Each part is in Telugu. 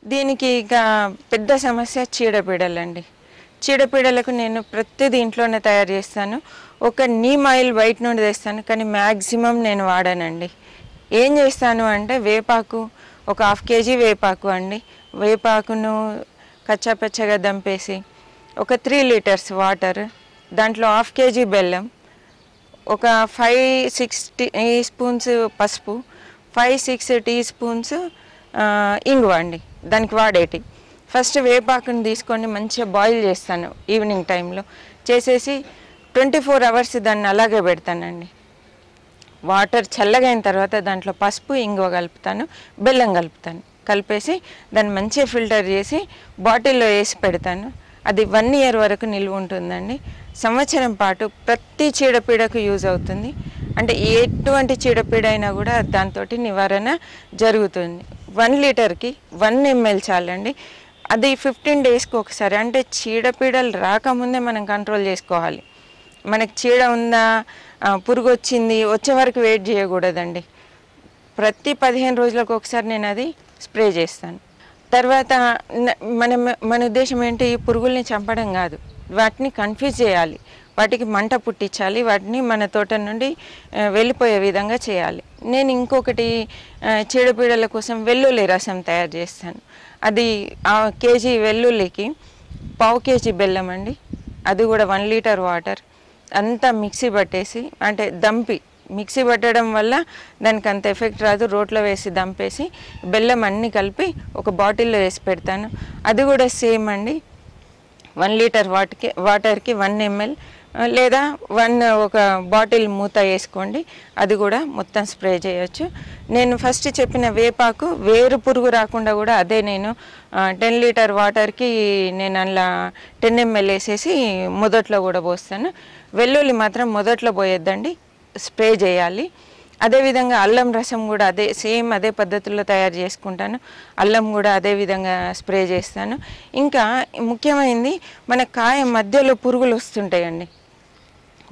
దీనికి ఇక పెద్ద సమస్య చీడపీడలండి. చీడపీడలకు నేను ప్రతిదీ ఇంట్లోనే తయారు చేస్తాను. ఒక నీమ్ ఆయిల్ బయట నుండి తెస్తాను, కానీ మ్యాక్సిమం నేను వాడానండి. ఏం చేస్తాను అంటే వేపాకు, ఒక 1/2 kg వేపాకు అండి. వేపాకును కచ్చాపచ్చగా దంపేసి ఒక 3 లీటర్స్ వాటర్, దాంట్లో 1/2 kg బెల్లం, ఒక 5-6 టీ స్పూన్స్ పసుపు, 5-6 టీ స్పూన్స్ ఇంగువ అండి దానికి వాడేటి. ఫస్ట్ వేపాకుని తీసుకొని మంచిగా బాయిల్ చేస్తాను ఈవినింగ్ టైంలో. చేసేసి 24 hours దాన్ని అలాగే పెడతానండి. వాటర్ చల్లగా అయిన తర్వాత దాంట్లో పసుపు, ఇంగువ కలుపుతాను, బెల్లం కలుపుతాను. కలిపేసి దాన్ని మంచిగా ఫిల్టర్ చేసి బాటిల్లో వేసి పెడతాను. అది 1 year వరకు నిల్వ ఉంటుందండి. సంవత్సరం పాటు ప్రతి చీడపీడకు యూజ్ అవుతుంది. అంటే ఎటువంటి చీడపీడ అయినా కూడా దాంతో నివారణ జరుగుతుంది. 1 లీటర్కి 1 ml చాలండి. అది 15 daysకి ఒకసారి, అంటే చీడపీడలు రాకముందే మనం కంట్రోల్ చేసుకోవాలి. మనకి చీడ ఉందా, పురుగు వచ్చింది, వచ్చే వరకు వెయిట్ చేయకూడదండి. ప్రతి 15 రోజులకు ఒకసారి నేను అది స్ప్రే చేస్తాను. తర్వాత మన ఉద్దేశం ఏంటి, పురుగుల్ని చంపడం కాదు, వాటిని కన్ఫ్యూజ్ చేయాలి, వాటికి మంట పుట్టించాలి, వాటిని మన తోట నుండి వెళ్ళిపోయే విధంగా చేయాలి. నేను ఇంకొకటి చీడపీడల కోసం వెల్లుల్లి రసం తయారు చేస్తాను. అది కేజీ వెల్లుల్లికి 1/2 kg బెల్లం అండి. అది కూడా 1 లీటర్ వాటర్ అంతా మిక్సీ పట్టేసి, అంటే దంపి మిక్సీ పట్టడం వల్ల దానికి అంత ఎఫెక్ట్ రాదు. రోట్లో వేసి దంపేసి బెల్లం అన్నీ కలిపి ఒక బాటిల్లో వేసి పెడతాను. అది కూడా సేమ్ అండి, 1 లీటర్ వాటర్కి 1 ml లేదా ఒక బాటిల్ మూత వేసుకోండి, అది కూడా మొత్తం స్ప్రే చేయొచ్చు. నేను ఫస్ట్ చెప్పిన వేపాకు వేరు పురుగు రాకుండా కూడా అదే నేను 10 లీటర్ వాటర్కి నేను అలా 10 ml వేసేసి మొదట్లో కూడా పోస్తాను. వెల్లుల్లి మాత్రం మొదట్లో పోయొద్దండి, స్ప్రే చేయాలి. అదేవిధంగా అల్లం రసం కూడా అదే పద్ధతిలో తయారు చేసుకుంటాను. అల్లం కూడా అదే విధంగా స్ప్రే చేస్తాను. ఇంకా ముఖ్యమైనది, మన కాయ మధ్యలో పురుగులు వస్తుంటాయండి.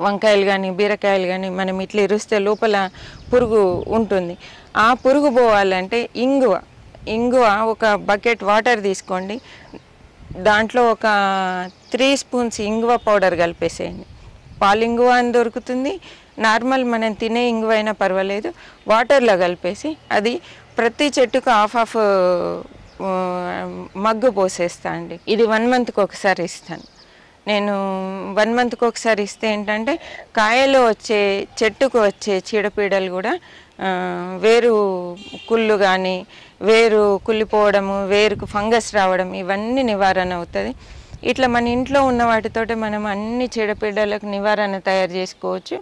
వంకాయలు కానీ బీరకాయలు కానీ మనం ఇట్లా ఇరుస్తే లోపల పురుగు ఉంటుంది. ఆ పురుగు పోవాలంటే ఇంగువ ఒక బకెట్ వాటర్ తీసుకోండి, దాంట్లో ఒక 3 స్పూన్స్ ఇంగువ పౌడర్ కలిపేసేయండి. పాలింగువ అని దొరుకుతుంది, నార్మల్ మనం తినే ఇంగువ అయినా పర్వాలేదు. వాటర్లో కలిపేసి అది ప్రతి చెట్టుకు హాఫ్ మగ్గు పోసేస్తా అండి. ఇది 1 monthకి ఒకసారి ఇస్తాను నేను. 1 monthకి ఒకసారి ఇస్తే ఏంటంటే కాయలో చెట్టుకు వచ్చే చీడపీడలు కూడా వేరు కుళ్ళు కానీ, వేరు కుళ్ళిపోవడము, వేరుకు ఫంగస్ రావడం, ఇవన్నీ నివారణ అవుతుంది. ఇట్లా మన ఇంట్లో ఉన్న వాటితోటి మనం అన్ని చీడపీడలకు నివారణ తయారు చేసుకోవచ్చు.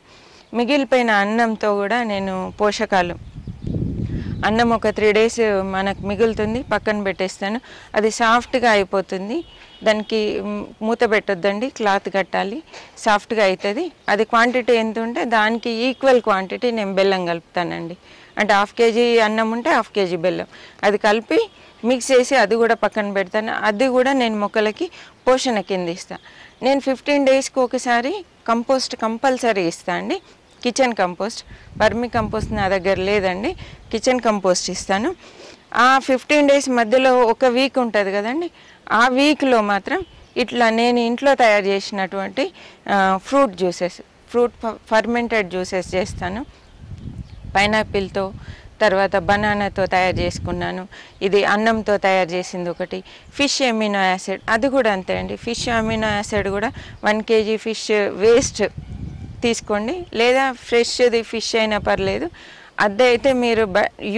మిగిలిపోయిన అన్నంతో కూడా నేను పోషకాలు, అన్నం ఒక 3 days మనకు మిగులుతుంది, పక్కన పెట్టేస్తాను. అది సాఫ్ట్గా అయిపోతుంది. దానికి మూత పెట్టొద్దండి, క్లాత్ కట్టాలి, సాఫ్ట్గా అవుతుంది. అది క్వాంటిటీ ఎంత ఉంటే దానికి ఈక్వల్ క్వాంటిటీ నేను బెల్లం కలుపుతానండి. అంటే 1/2 kg అన్నం ఉంటే 1/2 kg బెల్లం, అది కలిపి మిక్స్ చేసి అది కూడా పక్కన పెడతాను. అది కూడా నేను మొక్కలకి పోషణ కింద ఇస్తాను. నేను 15 daysకి ఒకసారి కంపోస్ట్ కంపల్సరీ ఇస్తాను అండి. కిచెన్ కంపోస్ట్, వర్మి కంపోస్ట్ నా దగ్గర లేదండి, కిచెన్ కంపోస్ట్ ఇస్తాను. ఆ 15 days మధ్యలో ఒక వీక్ ఉంటుంది కదండి, ఆ వీక్లో మాత్రం ఇట్లా నేను ఇంట్లో తయారు చేసినటువంటి ఫ్రూట్ ఫర్మెంటెడ్ జ్యూసెస్ చేస్తాను. పైనాపిల్తో, తర్వాత బనానాతో తయారు చేసుకున్నాను. ఇది అన్నంతో తయారు చేసింది ఒకటి. ఫిష్ అమినో యాసిడ్, అది కూడా అంతే అండి. ఫిష్ అమినో యాసిడ్ కూడా 1 kg ఫిష్ వేస్ట్ తీసుకోండి, లేదా ఫ్రెష్ది ఫిష్ అయినా పర్లేదు. అదే అయితే మీరు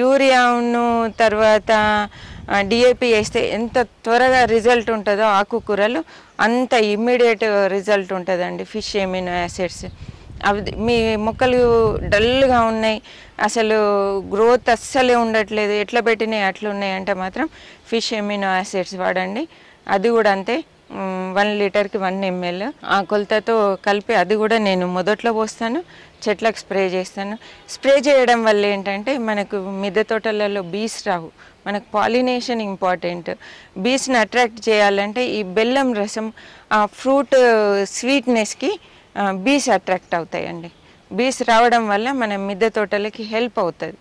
యూరియాను తర్వాత డిఏపి వేస్తే ఎంత త్వరగా రిజల్ట్ ఉంటుందో ఆకుకూరలు, అంత ఇమ్మీడియట్ రిజల్ట్ ఉంటుందండి ఫిష్ ఎమినో యాసిడ్స్. అవి మీ మొక్కలు డల్గా ఉన్నాయి, అసలు గ్రోత్ అస్సలే ఉండట్లేదు, ఎట్లా పెట్టినాయి అట్లా ఉన్నాయి అంటే మాత్రం ఫిష్ ఎమినో యాసిడ్స్ వాడండి. అది కూడా అంతే, 1 లీటర్కి 1 ml ఆ కొలతతో కలిపి అది కూడా నేను మొదట్లో పోస్తాను, చెట్లకు స్ప్రే చేస్తాను. స్ప్రే చేయడం వల్ల ఏంటంటే మనకు మిద్దె తోటలలో బీస్ రావు, మనకు పాలినేషన్ ఇంపార్టెంట్. బీస్ని అట్రాక్ట్ చేయాలంటే ఈ బెల్లం రసం ఆ ఫ్రూట్ స్వీట్నెస్కి బీస్ అట్రాక్ట్ అవుతాయండి. బీస్ రావడం వల్ల మన మిద్దె తోటలకి హెల్ప్ అవుతుంది.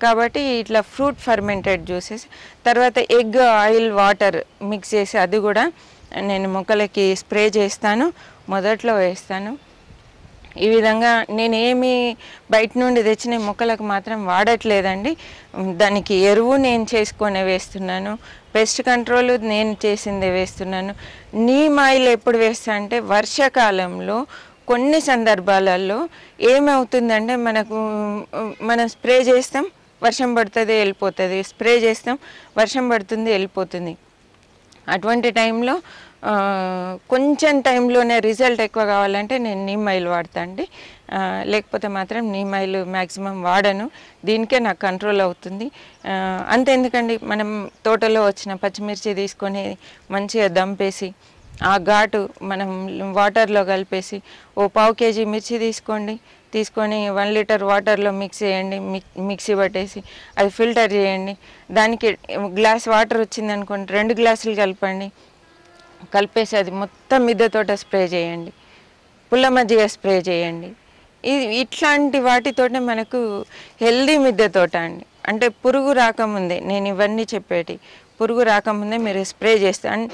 కాబట్టి ఇట్లా ఫ్రూట్ ఫర్మెంటెడ్ జ్యూసెస్, తర్వాత ఎగ్ ఆయిల్ వాటర్ మిక్స్ చేసి అది కూడా నేను మొక్కలకి స్ప్రే చేస్తాను, మొదట్లో వేస్తాను. ఈ విధంగా నేనేమి బయట నుండి తెచ్చిన మొక్కలకు మాత్రం వాడట్లేదండి. దానికి ఎరువు నేను చేసుకొని వేస్తున్నాను, పెస్ట్ కంట్రోల్ నేను చేసిందే వేస్తున్నాను. నీమ్ ఆయిల్ ఎప్పుడు వేస్తా అంటే వర్షాకాలంలో కొన్ని సందర్భాలలో ఏమవుతుందంటే మనం స్ప్రే చేస్తాం, వర్షం పడుతుంది వెళ్ళిపోతుంది, స్ప్రే చేస్తాం, వర్షం పడుతుంది వెళ్ళిపోతుంది. అటువంటి టైంలో కొంచెం టైంలోనే రిజల్ట్ ఎక్కువ కావాలంటే నేను నీమ్ ఆయిల్ వాడతా అండి. లేకపోతే మాత్రం నీమ్ ఆయిల్ మ్యాక్సిమం వాడను, దీనికే నాకు కంట్రోల్ అవుతుంది. అంతెందుకండి, మనం తోటలో వచ్చిన పచ్చిమిర్చి తీసుకొని మంచిగా దంపేసి ఆ ఘాటు మనం వాటర్లో కలిపేసి ఓ 1/2 kg మిర్చి తీసుకొని 1 లీటర్ వాటర్లో మిక్స్ చేయండి, మిక్సీ పట్టేసి అది ఫిల్టర్ చేయండి. దానికి గ్లాస్ వాటర్ వచ్చింది అనుకోండి, 2 గ్లాసులు కలిపేసి అది మొత్తం మిద్దెతోట స్ప్రే చేయండి, పుల్ల మజ్జిగ స్ప్రే చేయండి. ఇట్లాంటి వాటితోటే మనకు హెల్దీ మిద్దెతోట అండి. అంటే పురుగు రాకముందే నేను ఇవన్నీ చెప్పేటి, పురుగు రాకముందే మీరు స్ప్రే చేస్తాను.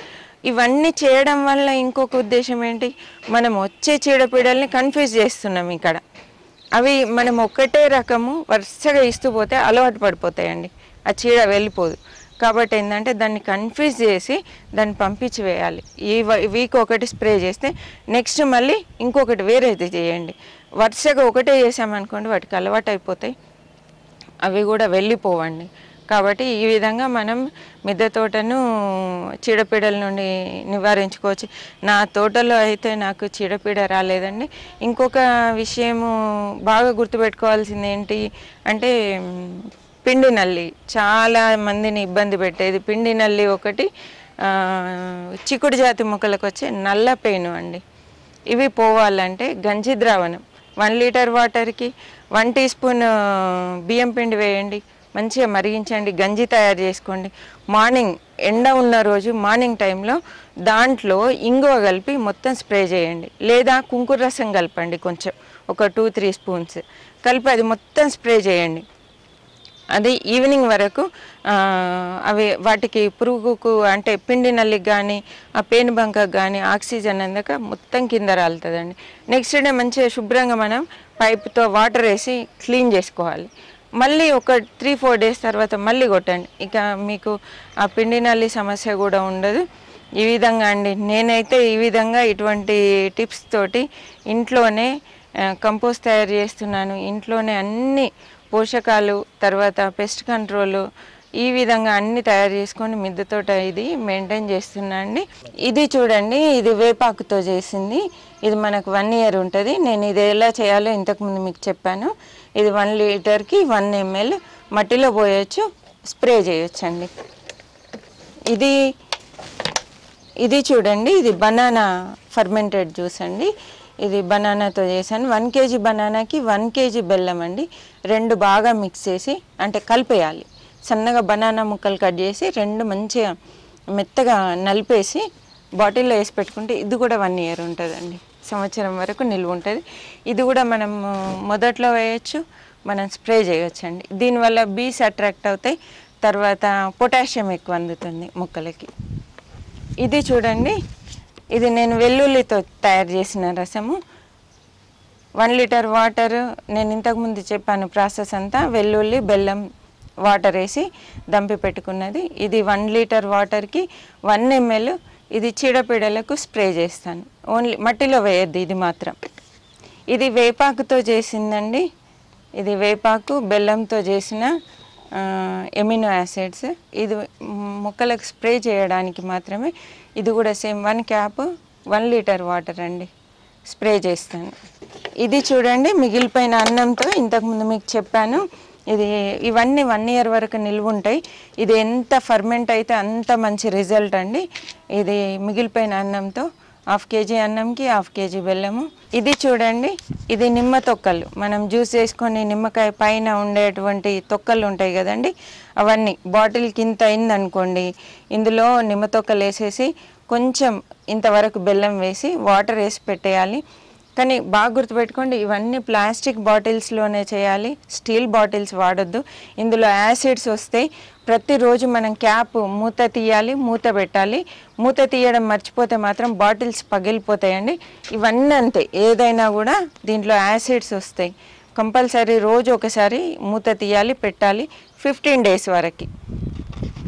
ఇవన్నీ చేయడం వల్ల ఇంకొక ఉద్దేశం ఏంటి, మనం వచ్చే చీడపీడల్ని కన్ఫ్యూజ్ చేస్తున్నాం ఇక్కడ. అవి మనం ఒక్కటే రకము వరుసగా ఇస్తూ పోతే అలవాటు పడిపోతాయండి, ఆ చీడ వెళ్ళిపోదు. కాబట్టి ఏంటంటే దాన్ని కన్ఫ్యూజ్ చేసి దాన్ని పంపించి వేయాలి. ఈ వీక్ ఒకటి స్ప్రే చేస్తే నెక్స్ట్ మళ్ళీ ఇంకొకటి వేరేది చేయండి. వరుసగా ఒకటే చేసామనుకోండి వాటికి అలవాటు అయిపోతాయి, అవి కూడా వెళ్ళిపోవండి. కాబట్టి ఈ విధంగా మనం మిద్దె తోటను చీడపీడల నుండి నివారించుకోవచ్చు. నా తోటలో అయితే నాకు చీడపీడ రాలేదండి. ఇంకొక విషయము బాగా గుర్తుపెట్టుకోవాల్సింది ఏంటి అంటే పిండి నల్లి చాలా మందిని ఇబ్బంది పెట్టేది. పిండి నల్లి ఒకటి, చిక్కుడు జాతి మొక్కలకు వచ్చే నల్ల పేను అండి. ఇవి పోవాలంటే గంజి ద్రావణం 1 లీటర్ వాటర్కి 1 టీ స్పూన్ బియ్యం పిండి వేయండి, మంచిగా మరిగించండి, గంజి తయారు చేసుకోండి. మార్నింగ్ ఎండ ఉన్న రోజు మార్నింగ్ టైంలో దాంట్లో ఇంగువ కలిపి మొత్తం స్ప్రే చేయండి, లేదా కుంకుమ రసం కలపండి కొంచెం, ఒక 2-3 స్పూన్స్ కలిపి అది మొత్తం స్ప్రే చేయండి. అది ఈవినింగ్ వరకు అవి వాటికి పురుగుకు అంటే పిండి నల్లికి కానీ ఆ పేను బంకకు కానీ ఆక్సిజన్ అందక మొత్తం కింద రాలుతుందండి. నెక్స్ట్ డే మంచిగా శుభ్రంగా మనం పైప్తో వాటర్ వేసి క్లీన్ చేసుకోవాలి. మళ్ళీ ఒక 3-4 డేస్ తర్వాత మళ్ళీ కొట్టండి, ఇక మీకు ఆ పిండి నల్లి సమస్య కూడా ఉండదు. ఈ విధంగా అండి నేనైతే ఈ విధంగా ఇటువంటి టిప్స్ తోటి ఇంట్లోనే కంపోస్ట్ తయారు చేస్తున్నాను. ఇంట్లోనే అన్ని పోషకాలు, తర్వాత పెస్ట్ కంట్రోలు, ఈ విధంగా అన్ని తయారు చేసుకొని మిద్దె తోట ఇది మెయింటైన్ చేస్తున్నా అండి. ఇది చూడండి, ఇది వేపాకుతో చేసింది. ఇది మనకు 1 year ఉంటుంది. నేను ఇది ఎలా చేయాలో ఇంతకుముందు మీకు చెప్పాను. ఇది 1 లీటర్కి 1 ml మట్టిలో పోయొచ్చు, స్ప్రే చేయొచ్చండి. ఇది చూడండి, ఇది బనానా ఫర్మెంటెడ్ జ్యూస్ అండి. ఇది బనానాతో చేశాను. 1 kg బనానాకి 1 kg బెల్లం అండి. 2 బాగా మిక్స్ చేసి అంటే కలిపేయాలి. సన్నగా బనానా ముక్కలు కట్ చేసి 2 మంచిగా మెత్తగా నలిపేసి బాటిల్లో వేసి పెట్టుకుంటే ఇది కూడా 1 year ఉంటుందండి, సంవత్సరం వరకు నిల్వ ఉంటుంది. ఇది కూడా మనం మొదట్లో వేయచ్చు, మనం స్ప్రే చేయొచ్చండి. దీనివల్ల బీస్ అట్రాక్ట్ అవుతాయి, తర్వాత పొటాషియం ఎక్కువ అందుతుంది మొక్కలకి. ఇది చూడండి, ఇది నేను వెల్లుల్లితో తయారు చేసిన రసము. 1 లీటర్ వాటర్, నేను ఇంతకుముందు చెప్పాను ప్రాసెస్ అంతా, వెల్లుల్లి బెల్లం వాటర్ వేసి దంపి పెట్టుకున్నది. ఇది 1 లీటర్ వాటర్కి 1 ml. ఇది చీడపీడలకు స్ప్రే చేస్తాను, ఓన్లీ మట్టిలో వేయద్దు ఇది మాత్రం. ఇది వేపాకుతో చేసిందండి. ఇది వేపాకు బెల్లంతో చేసిన ఎమినో యాసిడ్స్. ఇది మొక్కలకు స్ప్రే చేయడానికి మాత్రమే. ఇది కూడా సేమ్ 1 క్యాప్ 1 లీటర్ వాటర్ అండి, స్ప్రే చేస్తాను. ఇది చూడండి, మిగిలిపోయిన అన్నంతో ఇంతకుముందు మీకు చెప్పాను, ఇవన్నీ 1 year వరకు నిల్వ ఉంటాయి. ఇది ఎంత ఫర్మెంట్ అయితే అంత మంచి రిజల్ట్ అండి. ఇది మిగిలిపోయిన అన్నంతో 1/2 kg అన్నంకి 1/2 kg బెల్లము. ఇది చూడండి, ఇది నిమ్మ తొక్కలు. మనం జ్యూస్ చేసుకొని నిమ్మకాయ పైన ఉండేటువంటి తొక్కలు ఉంటాయి కదండి, అవన్నీ బాటిల్కి ఇంత అయిందనుకోండి, ఇందులో నిమ్మ తొక్కలు వేసేసి కొంచెం ఇంతవరకు బెల్లం వేసి వాటర్ వేసి పెట్టేయాలి. కానీ బాగా గుర్తుపెట్టుకోండి, ఇవన్నీ ప్లాస్టిక్ బాటిల్స్లోనే చేయాలి, స్టీల్ బాటిల్స్ వాడొద్దు. ఇందులో యాసిడ్స్ వస్తాయి. ప్రతిరోజు మనం క్యాప్ మూత తీయాలి, మూత పెట్టాలి. మూత తీయడం మర్చిపోతే మాత్రం బాటిల్స్ పగిలిపోతాయండి. ఇవన్నీ అంతే, ఏదైనా కూడా దీంట్లో యాసిడ్స్ వస్తాయి. కంపల్సరీ రోజు ఒకసారి మూత తీయాలి, పెట్టాలి 15 డేస్ వరకు.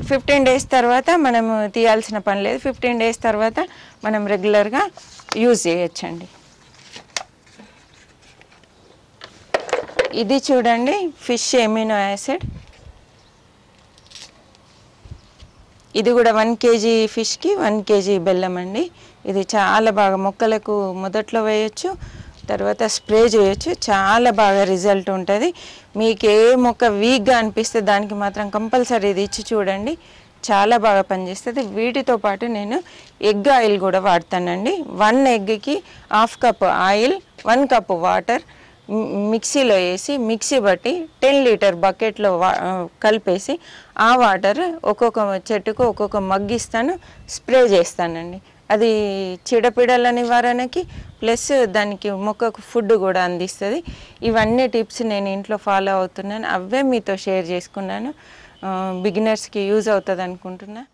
15 డేస్ తర్వాత మనము తీయాల్సిన పని లేదు. 15 డేస్ తర్వాత మనం రెగ్యులర్గా యూజ్ చేయొచ్చండి. ఇది చూడండి, ఫిష్ ఎమినో యాసిడ్. ఇది కూడా 1 కేజీ ఫిష్కి 1 కేజీ బెల్లం అండి. ఇది చాలా బాగా మొక్కలకు మొదట్లో వేయచ్చు, తర్వాత స్ప్రే చేయొచ్చు. చాలా బాగా రిజల్ట్ ఉంటుంది. మీకు ఏ మొక్క వీక్గా అనిపిస్తే దానికి మాత్రం కంపల్సరీ ఇది ఇచ్చి చూడండి, చాలా బాగా పనిచేస్తుంది. వీటితో పాటు నేను ఎగ్ ఆయిల్ కూడా వాడతానండి. 1 ఎగ్కి 1/2 కప్ ఆయిల్, 1 కప్ వాటర్ మిక్సీలో వేసి మిక్సీ బట్టి 10 లీటర్ బకెట్లో కలిపేసి ఆ వాటర్ ఒక్కొక్క చెట్టుకు ఒక్కొక్క మగ్గిస్తాను, స్ప్రే చేస్తానండి. అది చీడపీడల నివారణకి ప్లస్ దానికి మొక్కకు ఫుడ్ కూడా అందిస్తుంది. ఇవన్నీ టిప్స్ నేను ఇంట్లో ఫాలో అవుతున్నాను, అవే మీతో షేర్ చేసుకున్నాను. బిగినర్స్కి యూజ్ అవుతుంది అనుకుంటున్నా.